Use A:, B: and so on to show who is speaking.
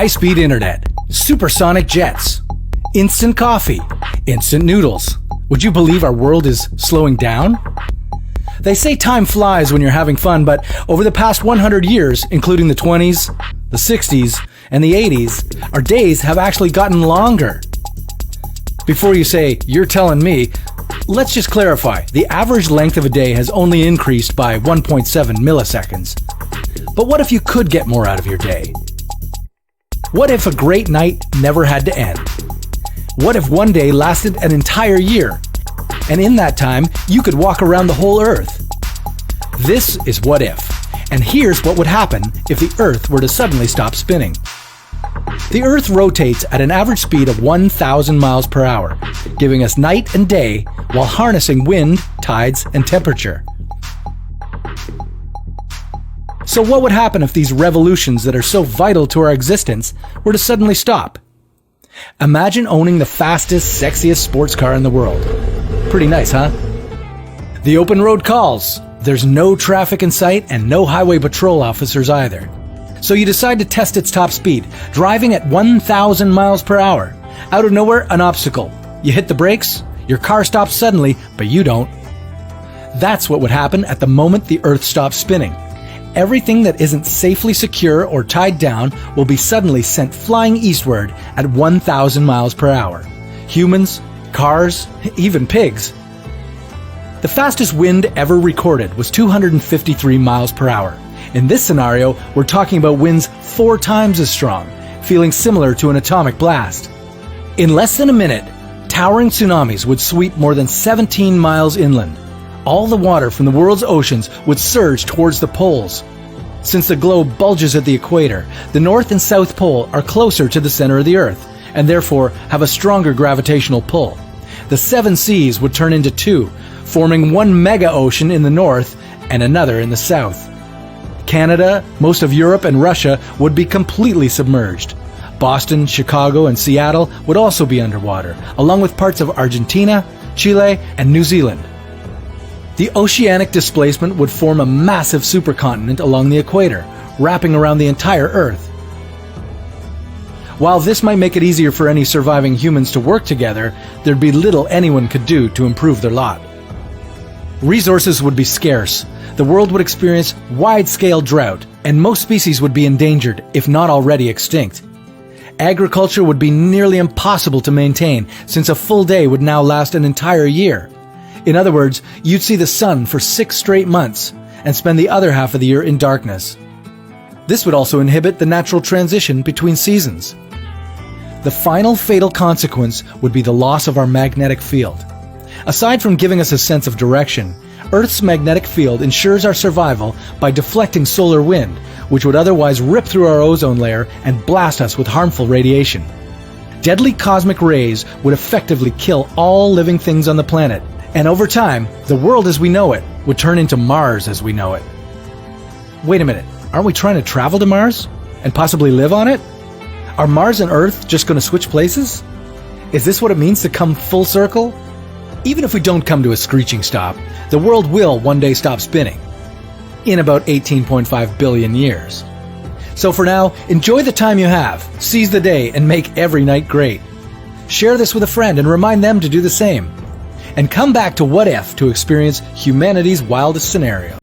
A: high-speed internet, supersonic jets, instant coffee, instant noodles. Would you believe our world is slowing down? They say time flies when you're having fun, but over the past 100 years, including the 20s, the 60s, and the 80s, our days have actually gotten longer. Before you say, "You're telling me," let's just clarify. The average length of a day has only increased by 1.7 milliseconds. But what if you could get more out of your day? What if a great night never had to end? What if one day lasted an entire year? And in that time, you could walk around the whole Earth. This is What If. And here's what would happen if the Earth were to suddenly stop spinning. The Earth rotates at an average speed of 1,000 miles per hour, giving us night and day while harnessing wind, tides, and temperature. So what would happen if these revolutions that are so vital to our existence were to suddenly stop? Imagine owning the fastest, sexiest sports car in the world. Pretty nice, huh? The open road calls. There's no traffic in sight and no highway patrol officers either. So you decide to test its top speed, driving at 1,000 miles per hour. Out of nowhere, an obstacle. You hit the brakes, your car stops suddenly, but you don't. That's what would happen at the moment the Earth stops spinning. Everything that isn't safely secure or tied down will be suddenly sent flying eastward at 1,000 miles per hour. Humans, cars, even pigs. The fastest wind ever recorded was 253 miles per hour. In this scenario, we're talking about winds 4 times as strong, feeling similar to an atomic blast. In less than a minute, towering tsunamis would sweep more than 17 miles inland. All the water from the world's oceans would surge towards the poles. Since the globe bulges at the equator, the North and South Pole are closer to the center of the Earth, and therefore have a stronger gravitational pull. The 7 seas would turn into 2, forming one mega ocean in the north and another in the south. Canada, most of Europe, and Russia would be completely submerged. Boston, Chicago, and Seattle would also be underwater, along with parts of Argentina, Chile, and New Zealand. The oceanic displacement would form a massive supercontinent along the equator, wrapping around the entire Earth. While this might make it easier for any surviving humans to work together, there'd be little anyone could do to improve their lot. Resources would be scarce, the world would experience wide-scale drought, and most species would be endangered, if not already extinct. Agriculture would be nearly impossible to maintain, since a full day would now last an entire year. In other words, you'd see the sun for 6 straight months, and spend the other half of the year in darkness. This would also inhibit the natural transition between seasons. The final fatal consequence would be the loss of our magnetic field. Aside from giving us a sense of direction, Earth's magnetic field ensures our survival by deflecting solar wind, which would otherwise rip through our ozone layer and blast us with harmful radiation. Deadly cosmic rays would effectively kill all living things on the planet, and over time, the world as we know it would turn into Mars as we know it. Wait a minute, aren't we trying to travel to Mars? And possibly live on it? Are Mars and Earth just going to switch places? Is this what it means to come full circle? Even if we don't come to a screeching stop, the world will one day stop spinning. In about 18.5 billion years. So for now, enjoy the time you have, seize the day, and make every night great. Share this with a friend and remind them to do the same. And come back to What If to experience humanity's wildest scenario.